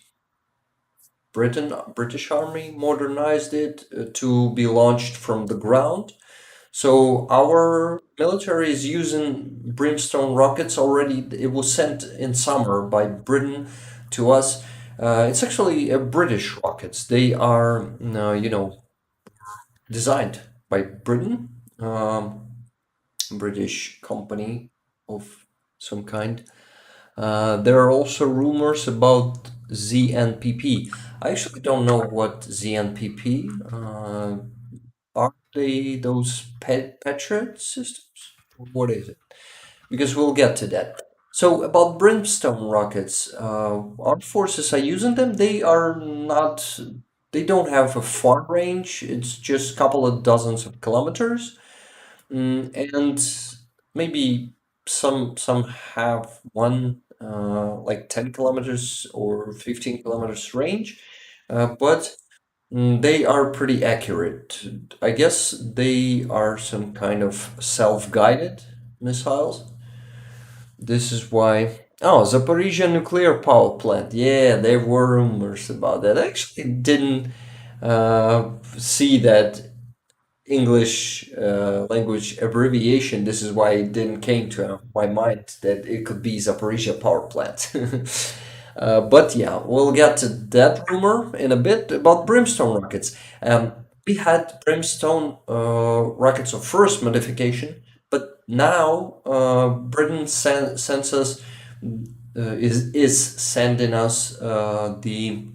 British Army modernized it to be launched from the ground. So our military is using Brimstone rockets already. It was sent in summer by Britain to us. It's actually British rockets. They are, designed by Britain, British company of some kind. There are also rumors about ZNPP. I actually don't know what ZNPP are. They those Patriot systems? What is it? Because we'll get to that. So about brimstone rockets, our forces are using them. They are not. They don't have a far range. It's just a couple of dozens of kilometers. And maybe some have one like 10 kilometers or 15 kilometers range, but they are pretty accurate. I guess they are some kind of self-guided missiles. This is why. Oh, Zaporizhia nuclear power plant. Yeah, there were rumors about that. I actually didn't see that English language abbreviation. This is why it didn't came to my mind that it could be Zaporizhia power plant. But yeah, we'll get to that rumor in a bit about brimstone rockets. We had brimstone rockets of first modification, but now Britain sends us is sending us the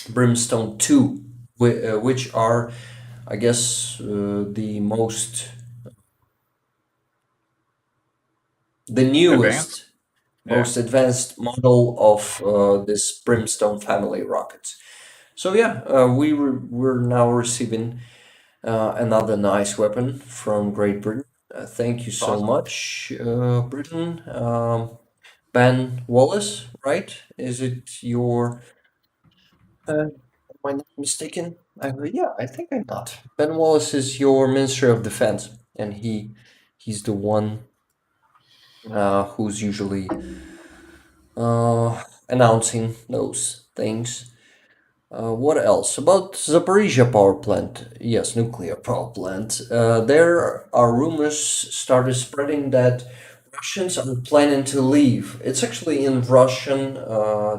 brimstone 2, which are I guess the Advanced. newest, Yeah. most advanced model of this Brimstone family rockets. So yeah, we're now receiving another nice weapon from Great Britain. Thank you It's so awesome. much, Britain. Ben Wallace, right? Is it your? Am I not mistaken? Yeah, I think I'm not. Ben Wallace is your Minister of Defense, and he's the one who's usually announcing those things. What else? About Zaporizhia power plant. Yes, nuclear power plant. There are rumors started spreading that Russians are planning to leave. It's actually in Russian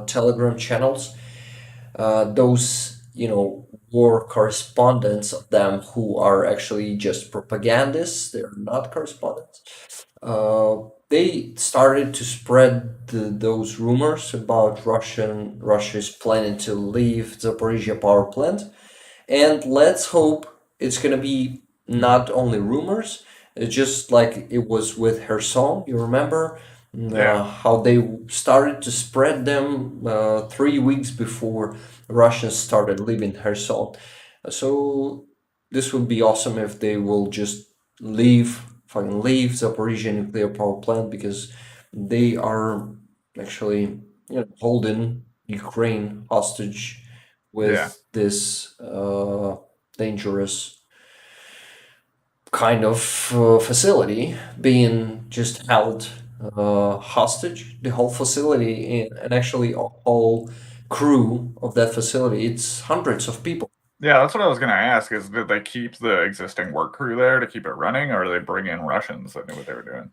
Telegram channels. Those, war correspondents of them who are actually just propagandists, they're not correspondents. They started to spread those rumors about Russia's planning to leave Zaporizhia power plant, and let's hope it's gonna be not only rumors, just like it was with her song. You remember Yeah. how they started to spread them 3 weeks before Russians started leaving her song. So this would be awesome if they will just fucking leave Zaporizhia nuclear power plant because they are actually holding Ukraine hostage Yeah. with this dangerous kind of facility being just held hostage. The whole facility and actually a whole crew of that facility. It's hundreds of people. Yeah, that's what I was gonna ask. Is did they keep the existing work crew there to keep it running, or do they bring in Russians that knew what they were doing?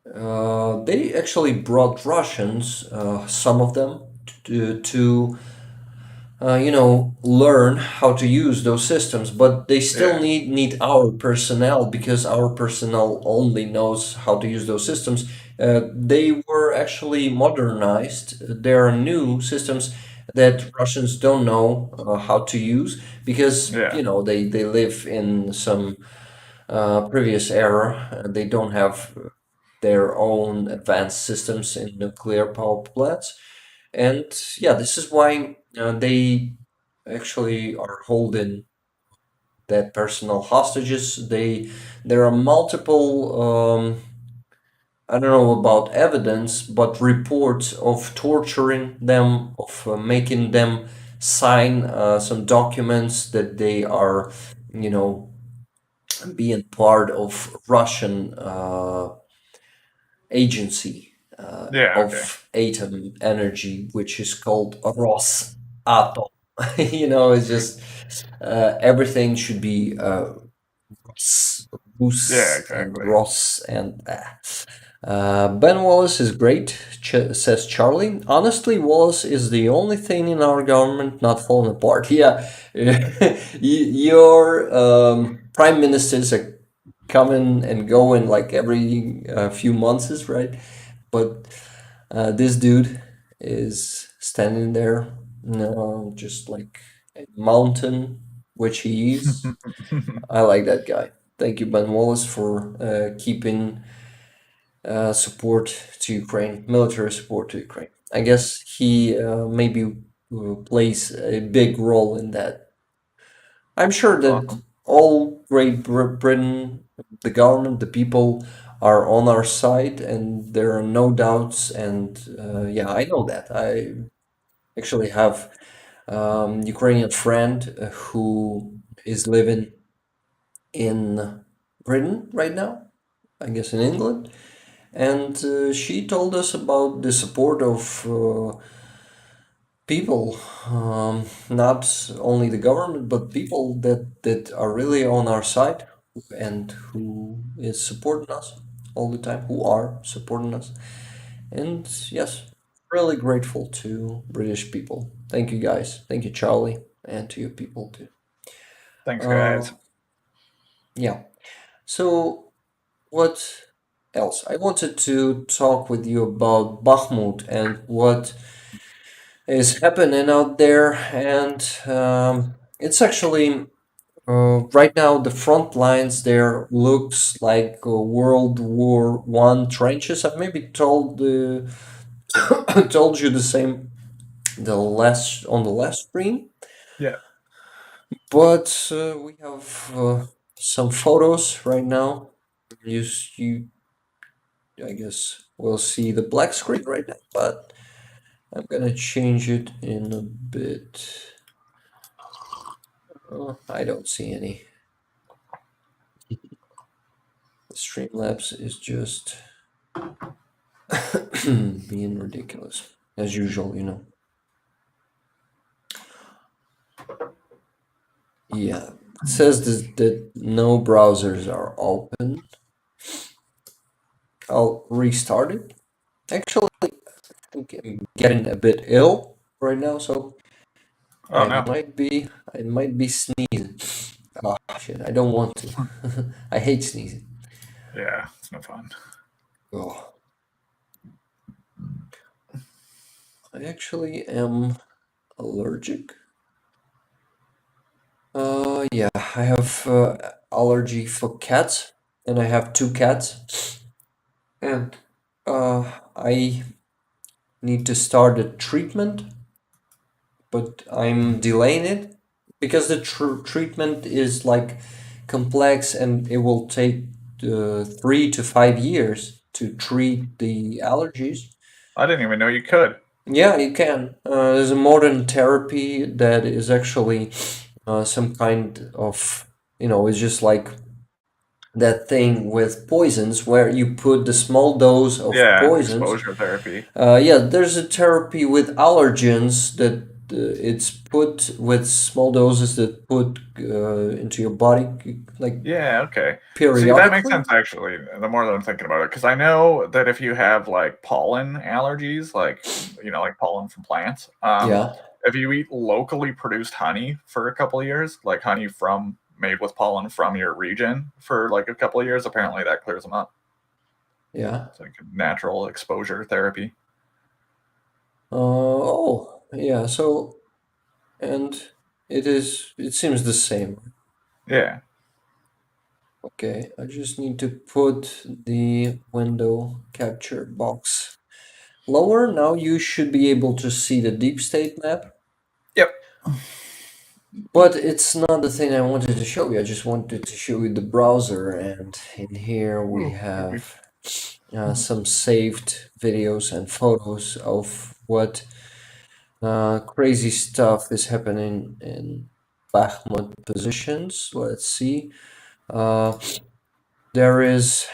They actually brought Russians, some of them, to learn how to use those systems, but they still Yeah. need our personnel because our personnel only knows how to use those systems. They were actually modernized. There are new systems that Russians don't know how to use because Yeah. they live in some previous era. They don't have their own advanced systems in nuclear power plants. And yeah, this is why they actually are holding that personal hostages. There are multiple I don't know about evidence, but reports of torturing them, of making them sign some documents that they are, you know, being part of Russian agency Yeah. Okay. of atom energy, which is called Rosatom. It's just everything should be Yeah. Rus and Exactly. Ross and Ben Wallace is great, says Charlie. Honestly, Wallace is the only thing in our government not falling apart. Yeah, your prime ministers are coming and going like every few months, right? But this dude is standing there, just like a mountain, which he is. I like that guy. Thank you, Ben Wallace, for keeping support to Ukraine, military support to Ukraine. I guess he maybe plays a big role in that. I'm sure That's that awesome. all Britain, the government, the people are on our side, and there are no doubts. And yeah, I know that. I actually have Ukrainian friend who is living in Britain right now, I guess in England, and she told us about the support of people, not only the government, but people that are really on our side and who is supporting us all the time, who are supporting us. And yes, really grateful to British people. Thank you guys. Thank you, Charlie, and to you people too. Thanks, Uh, guys. yeah. So what else? I wanted to talk with you about Bakhmut and what is happening out there, and it's actually right now the front lines there looks like World War I trenches. I've maybe told you the same on the last stream, Yeah. but we have some photos right now. You I guess we'll see the black screen right now, but I'm gonna change it in a bit. I don't see any. Streamlabs is just being ridiculous, as usual. Yeah, it says that no browsers are open. I'll restart it. Actually, I think I'm getting a bit ill right now, so Oh no. I might be sneezing. Oh shit, I don't want to. I hate sneezing. Yeah, it's no fun. Oh, I actually am allergic. Yeah, I have allergy for cats, and I have two cats, and I need to start a treatment, but I'm delaying it because the treatment is like complex and it will take 3 to 5 years to treat the allergies. I didn't even know you could. Yeah, you can. There's a modern therapy that is actually some kind of, it's just like that thing with poisons where you put the small dose of Yeah, poisons. exposure therapy. Yeah, there's a therapy with allergens that it's put with small doses that put into your body like Yeah, okay. See, that makes periodically. sense actually, the more that I'm thinking about it, because I know that if you have like pollen allergies, like pollen from plants, Yeah, if you eat locally produced honey for a couple of years, like honey from made with pollen from your region for like a couple of years, apparently that clears them up. yeah. It's like natural exposure therapy. Oh, yeah. So, and it seems the same. Yeah. Okay, I just need to put the window capture box lower. Now you should be able to see the deep state map. Yep. But it's not the thing I wanted to show you. I just wanted to show you the browser, and in here we Oh, excuse me. have some saved videos and photos of what crazy stuff is happening in Bakhmut positions. Let's see. Uh, there is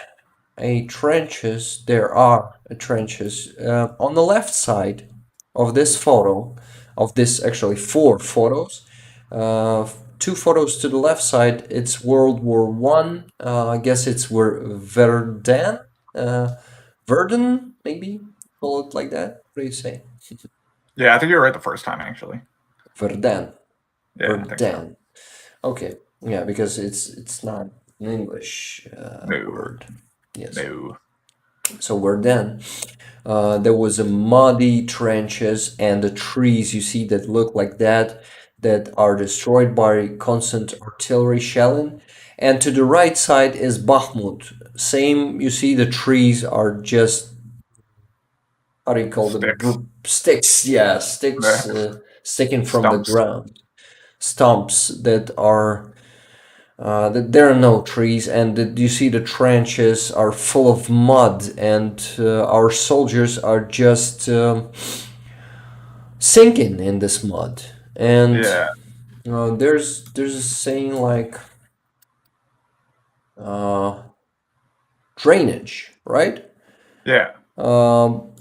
there are trenches on the left side of this photo, of this actually four photos. Uh, Two photos to the left side, it's World War One. I guess it's where Verdun, Verdun, maybe call it like that. What do you say? Yeah, I think you were right the first time actually. Verdun, Yeah, I think so. Verdun. Okay, yeah, because it's not an English No, word. Yes. no. So Verdun. There was a muddy trenches and the trees you see that look like that are destroyed by constant artillery shelling. And to the right side is Bakhmut. Same, you see the trees are just, how do you call them? Sticks. Sticks, yeah, sticks sticking from the Stumps. ground. Stumps that are there are no trees, and you see the trenches are full of mud, and our soldiers are just sinking in this mud. And Yeah, there's a saying like uh, drainage, right? yeah, Um,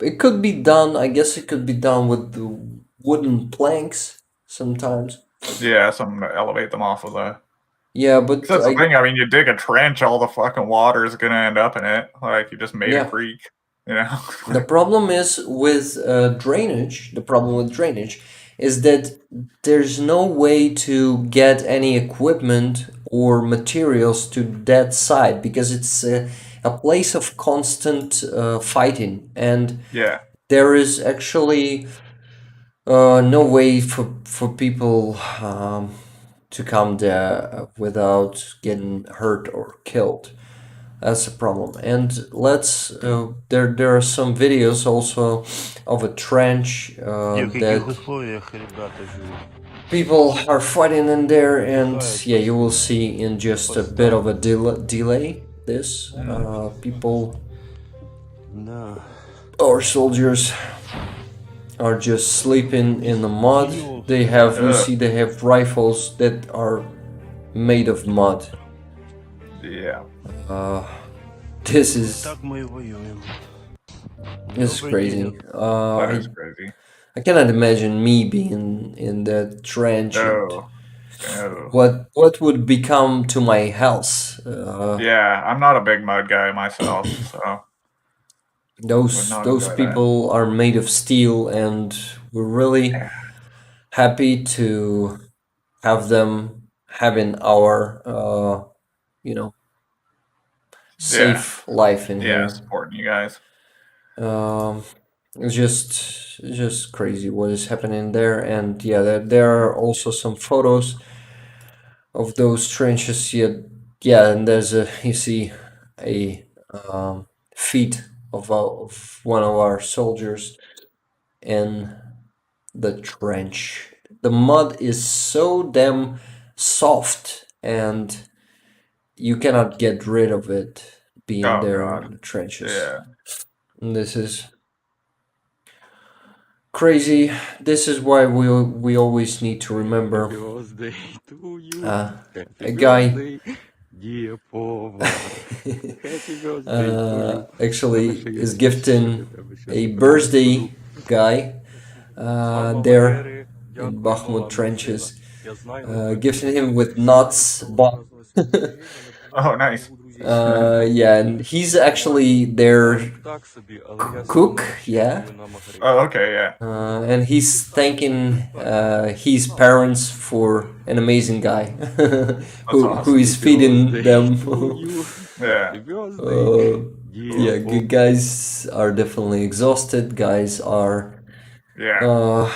it could be done. I guess it could be done with the wooden planks sometimes. yeah. Something to elevate them off of the. Yeah, 'Cause but that's the thing. I mean, you dig a trench, all the fucking water is gonna end up in it. Like you just made a yeah. creek. You know. The problem is with drainage, the problem with drainage is that there's no way to get any equipment or materials to that side because it's a place of constant fighting, and Yeah, there is actually no way for people to come there without getting hurt or killed. That's the problem. And there are some videos also of a trench Где, в каких that условиях ребята живут? people are fighting in there, and Отдыхают yeah, you will просто see in just a bit постам. of a delay this people, Да. our soldiers are just sleeping in the mud. They Ёлки. have, you Ugh. see, they have rifles that are made of mud. yeah. Uh, this Вот is так мы и воюем. this is Добрый день. crazy. That is crazy. I cannot imagine me being in that trench and No, Oh. What would become to my house? Yeah, I'm not a big mud guy myself, so would not Those enjoy that. people are made of steel, and we're really Yeah, happy to have them having our you know yeah, safe life in yeah, here. supporting you guys. Um, it's just crazy what is happening there, and yeah, there are also some photos of those trenches. Yeah, yeah, and there's a you see a feet of one of our soldiers in the trench. The mud is so damn soft, and you cannot get rid of it being Oh there God. in the trenches. Yeah. And this is crazy. This is why we always need to Happy remember birthday to you. uh, Happy a guy birthday, dear повар. Happy birthday to you. Рано, actually що я is ще gifting до тебе щось a привезу. birthday guy Слава there Валері, in дякую, Bakhmut мала мужчина. trenches, Я знаю, ми gifting працюємо him над with щоденним nuts. відправленням разової допомоги, але Oh, принаймні nice. у друзів сім'ї Yeah, and he's actually their подарунок так собі, але я все cook. одно Yeah, щедрую на Маргариту. Oh, okay, yeah. and he's thanking his parents for an amazing guy That's who awesome. is Happy feeding birthday them. to you. Yeah. Happy birthday, uh, dear yeah, Paul. guys are definitely exhausted. Guys are, Yeah. uh,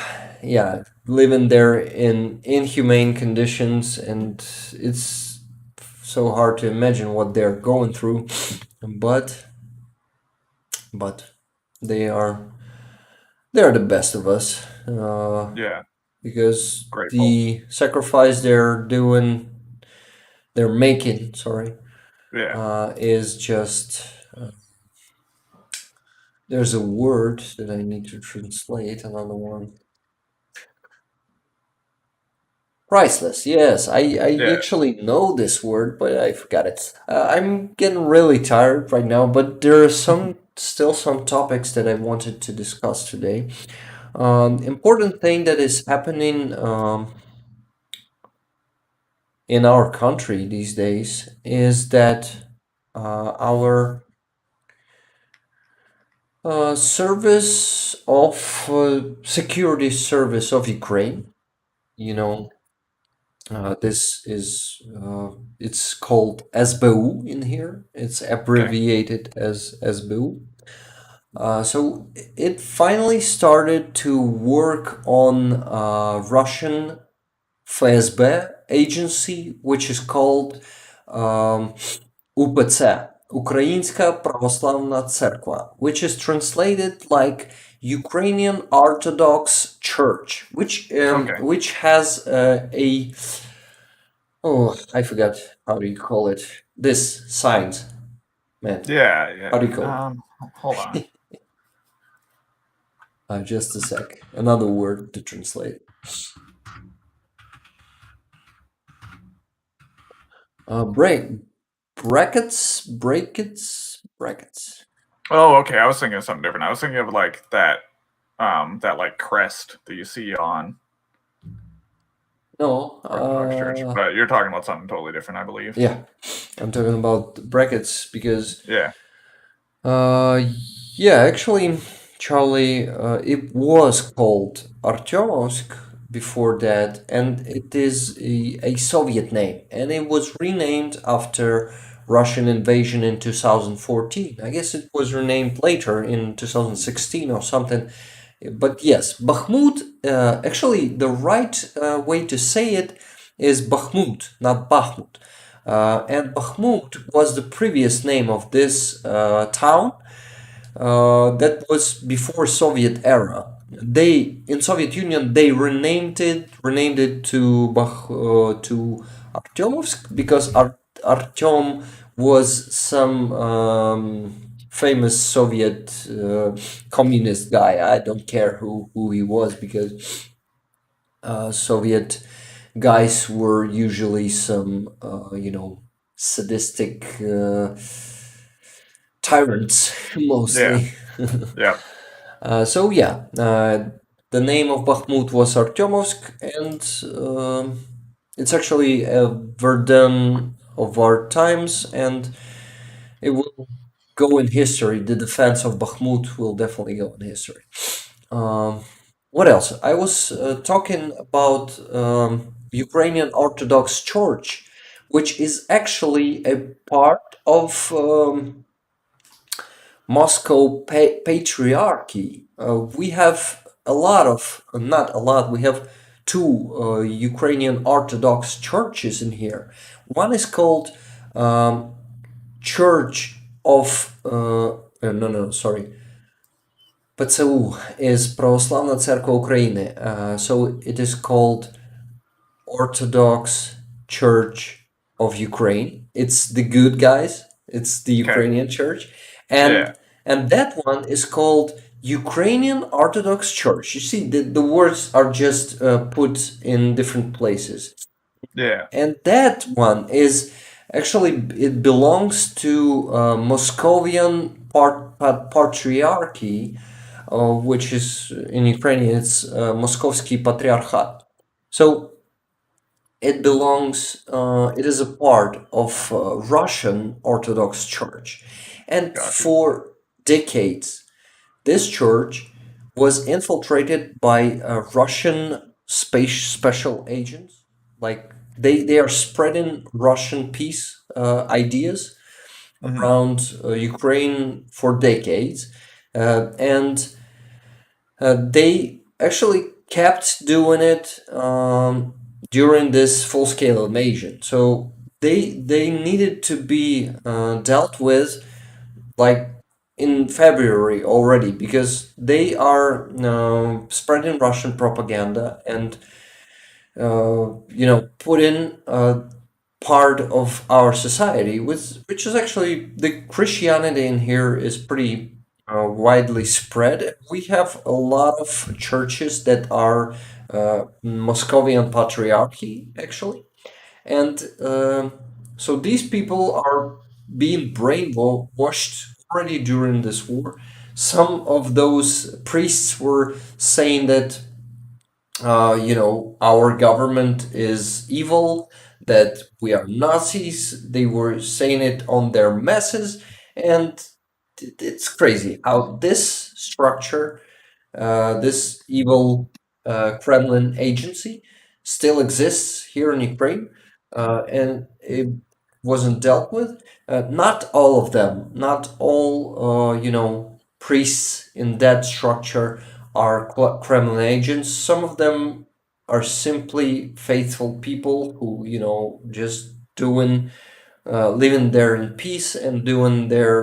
yeah, living there in inhumane conditions, and it's so hard to imagine what they're going through. But, but they're the best of us. Yeah. Because Grateful. the sacrifice they're making, sorry, Yeah. is just there's a word that I need to translate, another one. Priceless, yes. I Yeah. actually know this word, but I forgot it. I'm getting really tired right now, but there are still some topics that I wanted to discuss today. Important thing that is happening in our country these days is that our service of security service of Ukraine, you know, this is it's called SBU in here. It's Okay. abbreviated as SBU. So it finally started to work on Russian ФСБ agency, which is called УПЦ, Українська Православна Церква, which is translated like Ukrainian Orthodox Church, Okay. which has a oh, I forgot how do you call it. This signs, man. Yeah. Yeah. How do you call it? Hold on. Just a sec. Another word to translate. Break brackets. Oh, okay. I was thinking of something different. I was thinking of like that like crest that you see on No, Orthodox Church, but you're talking about something totally different, I believe. yeah, I'm talking about brackets because Yeah. uh, yeah, actually, Charlie, it was called Artyomovsk before that, and it is a Soviet name, and it was renamed after Russian invasion in 2014. I guess it was renamed later in 2016 or something. But yes, Bakhmut, actually, the right way to say it is Bakhmut, not Bakhmut. And Bakhmut was the previous name of this town that was before Soviet era. They in Soviet Union they renamed it to Artyomovsk because Artyom was some famous Soviet communist guy. I don't care who he was because Soviet guys were usually some sadistic tyrants Yeah. mostly. Yeah. So yeah, the name of Bakhmut was Artyomovsk, and It's actually a Verdun of our times, and it will go in history. The defense of Bakhmut will definitely go in history. Um, what else? I was talking about Ukrainian Orthodox Church, which is actually a part of Moscow Patriarchy. We have a lot of, not a lot, we have two Ukrainian Orthodox churches in here. One is called um, Church of, no, sorry. ПЦУ is Православна Церква України. So it is called Orthodox Church of Ukraine. It's the good guys. It's the Okay. Ukrainian church, and Yeah. and that one is called Ukrainian Orthodox Church. You see, the words are just put in different places, Yeah. and that one is actually it belongs to Moscovian Patriarchy, which is in Ukrainian it's Moskovsky Patriarchat. So it is a part of Russian Orthodox Church. And Got you. for decades, this church was infiltrated by Russian space special agents. Like they are spreading Russian peace ideas Hmm. around Ukraine for decades. And they actually kept doing it during this full-scale invasion. So they needed to be dealt with like in February already because they are spreading Russian propaganda and put in part of our society, which is actually the Christianity in here is pretty widely spread. We have a lot of churches that are Moscovian Patriarchy, actually. And so these people are being brainwashed already during this war. Some of those priests were saying that our government is evil, that we are Nazis. They were saying it on their messes, and it's crazy how this structure, this evil Kremlin agency, still exists here in Ukraine, and it wasn't dealt with. Not all of them, not all, priests in that structure are Kremlin agents. Some of them are simply faithful people who, just living there in peace and doing their